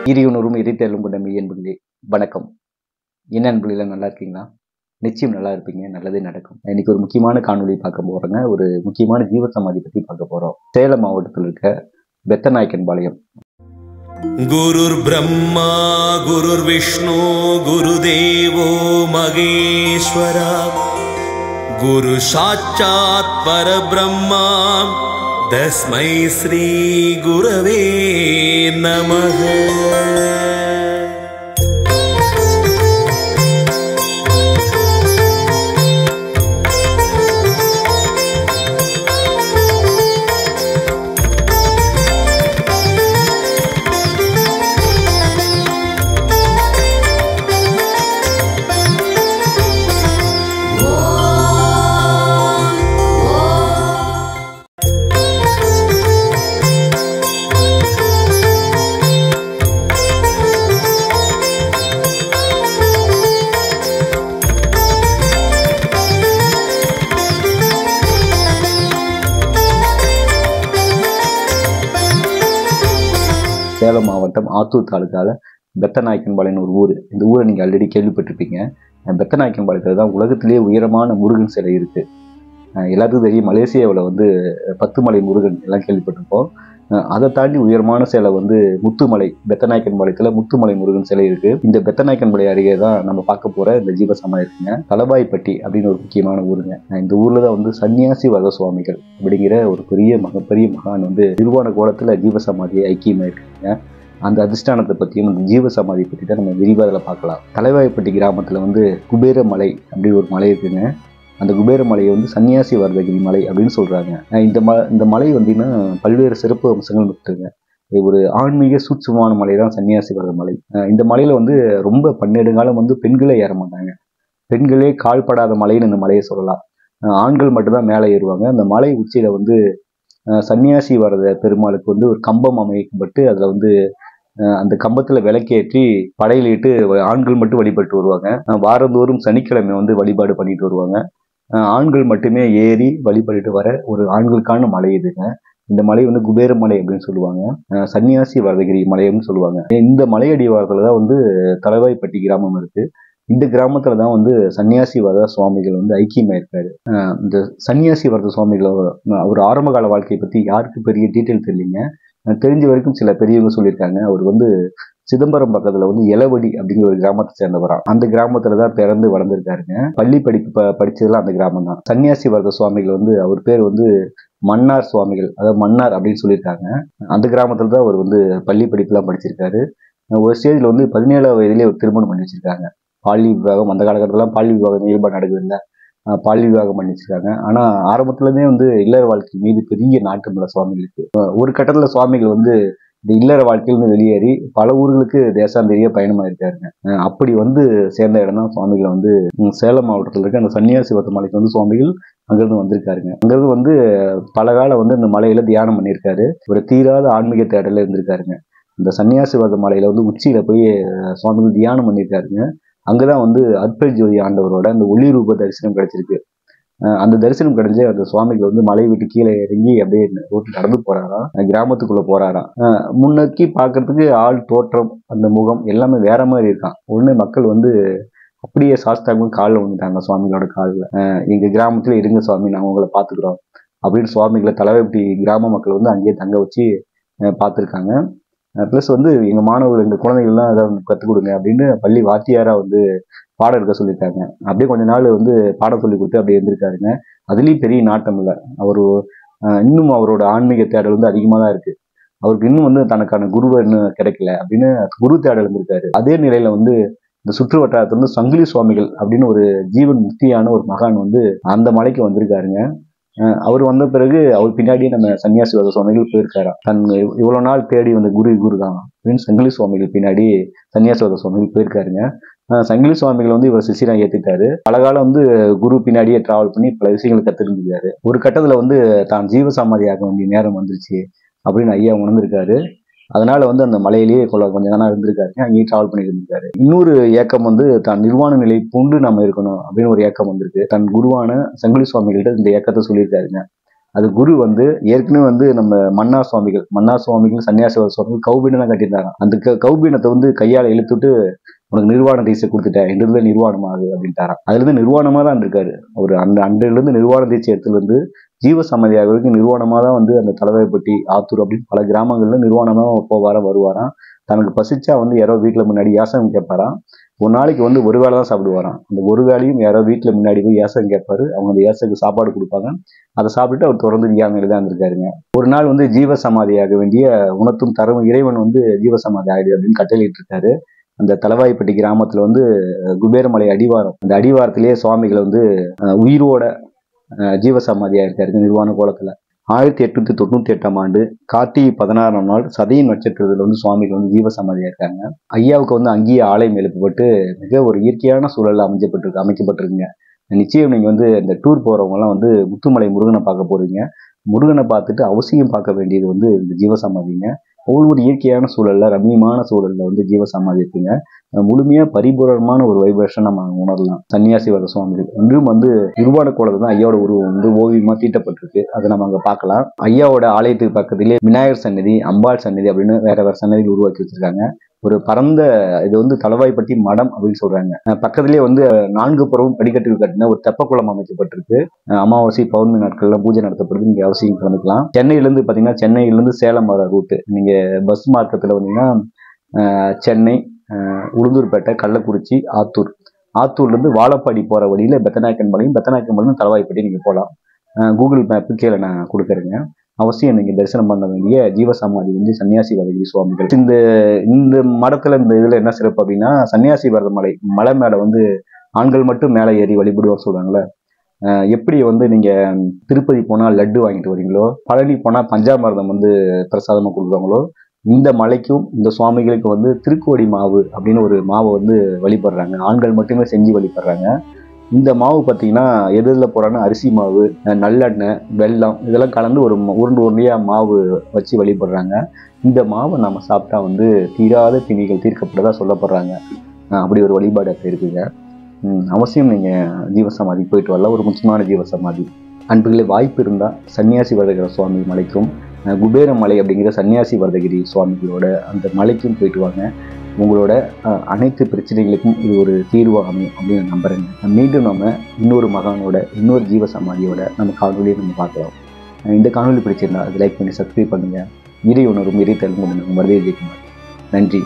ஈரியுணர்வும் எரித்தேலும் கொண்ட மெய் என்பர்களே வணக்கம். என்ன அன்புகள நல்லா இருக்கீங்களா? நிச்சயம் நல்லா இருப்பீங்க. நல்லதே நடக்கும். இன்னைக்கு ஒரு முக்கியமான காணொளி பார்க்க போறோங்க. ஒரு முக்கியமான ஜீவ சமாதி பத்தி பார்க்க போறோம். சேலம் மாவட்டத்தில் இருக்க பெத்தநாயக்கன்பாளையம். குருர் பிரம்மா குருர் விஷ்ணு குருதேவோ மகேஸ்வரா குரு சாட்சாத் பரபிரம்மா தஸ்மை ஸ்ரீ குரவே நமஹ. சேலம் மாவட்டம் ஆத்தூர் தாலுக்கால பெத்தநாயக்கன்பாளையம் ஒரு ஊர். இந்த ஊரை நீங்கள் ஆல்ரெடி கேள்விப்பட்டிருப்பீங்க. பெத்தநாயக்கன்பாளையத்தில் தான் உலகத்திலேயே உயரமான முருகன் சிலை இருக்குது. எல்லாத்துக்கும் தெரியும், மலேசியாவில் 10 மலை முருகன் எல்லாம் கேள்விப்பட்டிருப்போம். அதை தாண்டி உயரமான சிலை முத்துமலை, பெத்தநாயக்கன்பாளையத்தில் முத்துமலை முருகன் சிலை இருக்குது. இந்த பெத்தநாயக்கன்பாளையம் அருகே தான் நம்ம பார்க்க போகிற இந்த ஜீவசமாதி இருக்குங்க. தலவாய்ப்பட்டி அப்படின்னு ஒரு முக்கியமான ஊருங்க. இந்த ஊரில் தான் சன்னியாசி வரத சுவாமிகள் அப்படிங்கிற ஒரு மிகப்பெரிய மகான் நிர்வாண கோலத்தில் ஜீவசமாதியை ஐக்கியமாக இருக்குங்க. அந்த அதிஷ்டானத்தை பற்றியும் அந்த ஜீவசமாதியை பற்றி தான் நம்ம விரிவாக பார்க்கலாம். தலவாய்ப்பட்டி கிராமத்தில் குபேரமலை அப்படி ஒரு மலை இருக்குங்க. அந்த குபேரமலையை சன்னியாசி வரதகிரி மலை அப்படின்னு சொல்கிறாங்க. இந்த மலை பல்வேறு சிறப்பு அம்சங்கள் இருக்குங்க. ஒரு ஆன்மீக சூட்சுமான மலை தான் சன்னியாசி வரத மலை. இந்த மலையில் ரொம்ப பன்னெடுங்காலம் பெண்களே ஏற மாட்டாங்க. பெண்களே கால்படாத மலைன்னு இந்த மலையை சொல்லலாம். ஆண்கள் மட்டும்தான் மேலே ஏறுவாங்க. அந்த மலை உச்சியில் சன்னியாசி வரத பெருமாளுக்கு ஒரு கம்பம் அமைக்கப்பட்டு அதில் அந்த கம்பத்தில் விளக்கேற்றி படையிலிட்டு ஆண்கள் மட்டும் வழிபட்டு வருவாங்க. வாரந்தோறும் சனிக்கிழமை வழிபாடு பண்ணிட்டு வருவாங்க. ஆண்கள் மட்டுமே ஏறி வழிபட்டு வர ஒரு ஆண்களுக்கான மலை இதுங்க. இந்த மலை குபேரமலை அப்படின்னு சொல்லுவாங்க. சன்னியாசி வரதகிரி மலைன்னு சொல்லுவாங்க. இந்த மலையடிவாரத்தில் தான் தலவாய்ப்பட்டி கிராமம் இருக்கு. இந்த கிராமத்துல தான் சன்னியாசி வரத சுவாமிகள் ஐக்கியமாயிருக்காரு. இந்த சன்னியாசி வரத சுவாமிகள் அவர் ஆரம்ப கால வாழ்க்கையை பத்தி யாருக்கு பெரிய டீட்டெயில் தெரியலீங்க. தெரிஞ்ச வரைக்கும் சில பெரியவங்க சொல்லியிருக்காங்க. அவர் சிதம்பரம் பக்கத்துல எலவடி அப்படிங்கிற ஒரு கிராமத்தை சேர்ந்தவரா. அந்த கிராமத்துல தான் பிறந்து வளர்ந்துருக்காருங்க. பள்ளி படிப்பு படிச்சதெல்லாம் அந்த கிராமம் தான். சன்னியாசி வரத சுவாமிகள் அவர் பேர் மன்னார் சுவாமிகள், அதாவது மன்னார் அப்படின்னு சொல்லியிருக்காங்க. அந்த கிராமத்துல தான் அவர் பள்ளி படிப்புலாம் படிச்சிருக்காரு. ஒரு ஸ்டேஜ்ல 17ஆவது வயதிலே ஒரு திருமணம் பண்ணி வச்சிருக்காங்க. பாலி விவாகம், அந்த காலகட்டத்திலாம் பாலி விவாகம் இயல்பா நடக்குது இல்லை, பாலி விவாகம் பண்ணி வச்சிருக்காங்க. ஆனா ஆரம்பத்துலேருந்தே இல்லற வாழ்க்கை மீது பெரிய நாட்டம் உள்ள சுவாமிகளுக்கு. ஒரு கட்டத்துல சுவாமிகள் இந்த இல்லற வாழ்க்கையிலிருந்து வெளியேறி பல ஊர்களுக்கு தேசாந்தரிய பயணமா இருக்காருங்க. அப்படி சேர்ந்த இடம் தான் சுவாமிகள் சேலம் மாவட்டத்தில் இருக்க அந்த சன்னியாசி வரத மலைக்கு சுவாமிகள் அங்கிருந்து வந்திருக்காருங்க. அங்கிருந்து பல காலம் இந்த மலையில தியானம் பண்ணியிருக்காரு. ஒரு தீராத ஆன்மீக தேடல இருந்திருக்காருங்க. இந்த சன்னியாசி வரத மலையில உச்சியில போய் சுவாமிகள் தியானம் பண்ணியிருக்காருங்க. அங்கதான் அற்புத ஜோதி ஆண்டவரோட அந்த ஒளி ரூப தரிசனம் கிடைச்சிருக்கு. அந்த தரிசனம் கிடைஞ்சு அந்த சுவாமிகள் மலை விட்டு கீழே இறங்கி அப்படியே ரோட்டில் நடந்து போறாராம். கிராமத்துக்குள்ள போறாராம். முன்னோக்கி பார்க்கறதுக்கு ஆள் தோற்றம், அந்த முகம் எல்லாமே வேற மாதிரி இருக்கான். உடனே மக்கள் அப்படியே சாஸ்தாகவும் காலில் வந்துட்டாங்க சுவாமிகளோட காலில். எங்க கிராமத்துல இருங்க சுவாமி, நாங்கள் உங்களை பார்த்துக்கிறோம் அப்படின்னு சுவாமிகளை தலவாய்ப்பட்டி கிராம மக்கள் அங்கேயே தங்க வச்சு பார்த்துருக்காங்க. ப்ளஸ் எங்கள் மாணவர்கள், எங்கள் குழந்தைகள்லாம் அதை கற்றுக் கொடுங்க அப்படின்னு பள்ளி வாத்தியாராக பாடம் எடுக்க சொல்லியிருக்காங்க. அப்படியே கொஞ்ச நாள் பாடம் சொல்லி கொடுத்து அப்படியே இருந்திருக்காருங்க. அதுலேயும் பெரிய நாட்டம் இல்லை. அவர் இன்னும் அவரோட ஆன்மீக தேடல் அதிகமாக தான் இருக்குது. அவருக்கு இன்னும் தனக்கான குருவை இன்னும் கிடைக்கல அப்படின்னு குரு தேடல் இருந்திருக்காரு. அதே நிலையில் இந்த சுற்று வட்டாரத்தில் சங்கிலி சுவாமிகள் அப்படின்னு ஒரு ஜீவன் முக்தியான ஒரு மகான் அந்த மலைக்கு வந்திருக்காருங்க. அவர் வந்த பிறகு அவர் பின்னாடியே நம்ம சன்னியாசி வரத சுவாமிகள் போயிருக்காரா. இவ்வளவு நாள் தேடி குரு தான் அப்படின்னு சங்கிலி சுவாமிகள் பின்னாடி சன்னியாசி வரத சுவாமிகள் போயிருக்காருங்க. சங்கிலி சுவாமிகள் இவர் சிசிரா ஏத்துட்டாரு. பல காலம் குரு பின்னாடியே டிராவல் பண்ணி பல விஷயங்களை கத்துருந்துருக்காரு. ஒரு கட்டத்துல தான் ஜீவசமாதியாக வேண்டிய நேரம் வந்துருச்சு அப்படின்னு ஐயா உணர்ந்திருக்காரு. அதனால அந்த மலையிலேயே கொஞ்ச நாள் இருந்திருக்காருங்க. அங்கேயும் டிராவல் பண்ணிட்டு இருந்திருக்காரு. இன்னொரு ஏக்கம் தான் நிர்வாண நிலை பூண்டு நம்ம இருக்கணும் அப்படின்னு ஒரு ஏக்கம் வந்திருக்கு. தன் குருவான சங்கிலி சுவாமிகள்கிட்ட இந்த ஏக்கத்தை சொல்லியிருக்காருங்க. அது குரு வந்து ஏற்கனவே வந்து நம்ம மன்னார் சுவாமிகள் சன்னியாசிவாத சுவாமிகள் கௌபீனம் தான் கட்டியிருந்தாங்க. அந்த கௌபீனத்தை வந்து கையால் இழுத்துட்டு உனக்கு நிர்வாண தீட்சை கொடுத்துட்டேன், இன்றிலிருந்து நிர்வாணமாகு அப்படின்ட்டாராம். அதுல இருந்து நிர்வாணமா தான் இருந்திருக்காரு அவர். அன்றிலிருந்து நிர்வாண தீட்சை எடுத்து வந்து ஜீவ சமாதியாக வரைக்கும் நிர்வாணமா தான் வந்து அந்த தலைவாய்ப்பட்டி, ஆத்தூர் அப்படின்னு பல கிராமங்கள்ல நிர்வாணமா போவாராம் வருவாராம். தனக்கு பசிச்சா வந்து யாரோ வீட்டுல முன்னாடி யாசகம் கேட்பாராம். ஒரு நாளைக்கு வந்து ஒரு வேளை தான் சாப்பிடுவாராம். அந்த ஒரு வேளையும் யாரோ வீட்டுல முன்னாடி போய் யாசகம் கேட்பாரு. அவங்க அந்த யாசத்துக்கு சாப்பாடு கொடுப்பாங்க. அதை சாப்பிட்டுட்டு அவர் தொடர்ந்து தியானில தான் இருந்திருக்காருங்க. ஒரு நாள் வந்து ஜீவ சமாதியாக வேண்டிய உணர்த்தும் தரும் இறைவன் வந்து ஜீவ சமாதி ஆயிடு அப்படின்னு கட்டளையிட்டு இருக்காரு. அந்த தலவாய்ப்பட்டி கிராமத்துல வந்து குபேரமலை அடிவாரம், அந்த அடிவாரத்திலேயே சுவாமிகள் வந்து உயிரோட ஜீவசமாதியா இருக்காரு நிர்வாண கோலத்துல. 1898ஆம் ஆண்டு கார்த்திகை 16ஆம் நாள் சதயம் நட்சத்திரத்துல வந்து சுவாமிகள் வந்து ஜீவசமாதியா இருக்காங்க. ஐயாவுக்கு வந்து அங்கேயே ஆலயம் எழுப்பப்பட்டு மிக ஒரு இயற்கையான சூழல்ல அமைக்கப்பட்டிருக்குங்க. நிச்சயம் நீங்க வந்து இந்த டூர் போறவங்க எல்லாம் வந்து முத்துமலை முருகனை பார்க்க போறீங்க. முருகனை பார்த்துட்டு அவசியம் பார்க்க வேண்டியது வந்து இந்த ஜீவசமாதிங்க. ஒவ்வொரு இயற்கையான சூழல்ல, ரம்மியமான சூழல்ல வந்து ஜீவசமாதி இருக்குங்க. முழுமையா பரிபூரணமான ஒரு வைப்ரேஷன் நம்ம உணரலாம். சன்னியாசிவாத சுவாமிகள் இன்றும் வந்து நிர்வாண கோலத்துல தான் ஐயாவோட உருவம் வந்து ஓவியமா தீட்டப்பட்டிருக்கு. அதை நம்ம அங்க பார்க்கலாம். ஐயாவோட ஆலயத்துக்கு பக்கத்திலே விநாயகர் சன்னதி, அம்பாள் சன்னதி அப்படின்னு வேற சன்னதிகள் உருவாக்கி வச்சிருக்காங்க. ஒரு பரந்த இது வந்து தலவாய்ப்பட்டி மடம் அப்படின்னு சொல்றாங்க. பக்கத்திலேயே வந்து 4 புறமும் படிக்கட்டுகள் கட்டின ஒரு தெப்பக்குளம் அமைக்கப்பட்டிருக்கு. அமாவாசை பௌர்ணமி நாட்கள்ல பூஜை நடத்தப்படுது. நீங்க அவசியம் கலந்துக்கலாம். சென்னையிலிருந்து பாத்தீங்கன்னா, சென்னையிலிருந்து சேலம் வர ரூட்டு நீங்க பஸ் மார்க்கத்துல வந்தீங்கன்னா சென்னை, உளுந்தூர்பேட்டை, கள்ளக்குறிச்சி, ஆத்தூர்ல இருந்து வாழப்பாடி போற வழியில பெத்தநாயக்கன்பாளையம் தலவாய்ப்பட்டி நீங்க போகலாம். கூகுள் மேப்பு கீழே நான் கொடுக்குறேங்க. அவசியம் நீங்க தரிசனம் பண்ண வேண்டிய ஜீவசமாதி வந்து சன்னியாசி வரதகிரி சுவாமிகள். இந்த மடத்துல இந்த இதுல என்ன சிறப்பு அப்படின்னா, சன்னியாசி வரத மலை மேல வந்து ஆண்கள் மட்டும் மேலே ஏறி வழிபடுவார் சொல்றாங்களே. எப்படி வந்து நீங்க திருப்பதி போனா லட்டு வாங்கிட்டு வரீங்களோ, பழனி போனா பஞ்சாமிர்தம் வந்து பிரசாதமா கொடுக்குறாங்களோ, இந்த மலைக்கும் இந்த சுவாமிகளுக்கு வந்து திருக்கோடி மாவு அப்படின்னு ஒரு மாவை வந்து வழிபடுறாங்க. ஆண்கள் மட்டுமே செஞ்சு வழிபடுறாங்க. இந்த மாவு பார்த்தீங்கன்னா எதில் போறாங்கன்னா அரிசி மாவு, நல்லெண்ணெய், வெல்லம் இதெல்லாம் கலந்து ஒரு உருண்டையா மாவு வச்சு வழிபடுறாங்க. இந்த மாவை நம்ம சாப்பிட்டா வந்து தீராத பிணிகள் தீர்க்கப்படுறதா சொல்லப்படுறாங்க. அப்படி ஒரு வழிபாடு அப்படி இருக்குங்க. அவசியம் நீங்க ஜீவசமாதி போயிட்டு வரலாம். ஒரு முக்கியமான ஜீவசமாதி. அன்புகளே, வாய்ப்பு இருந்தால் சன்னியாசி வரதகிரி சுவாமி மலைக்கும் குபேரமலை அப்படிங்கிற சன்னியாசி வரதகிரி சுவாமிகளோட அந்த மலைக்கும் போயிட்டு வாங்க. உங்களோட அனைத்து பிரச்சனைகளுக்கும் இது ஒரு தீர்வு அமையும் அப்படின்னு நான் நம்புறேங்க. மீண்டும் நம்ம இன்னொரு மகானோட இன்னொரு ஜீவசமாதியோட நம்ம காணொலியை நம்ம பார்க்கலாம். இந்த காணொலி பிடிச்சிருந்தா அது லைக் பண்ணி சப்ஸ்கிரைப் பண்ணுங்க. இறை உணர்வும் இறை தெலுங்கு மருதே ஜெயக்குமார். நன்றி.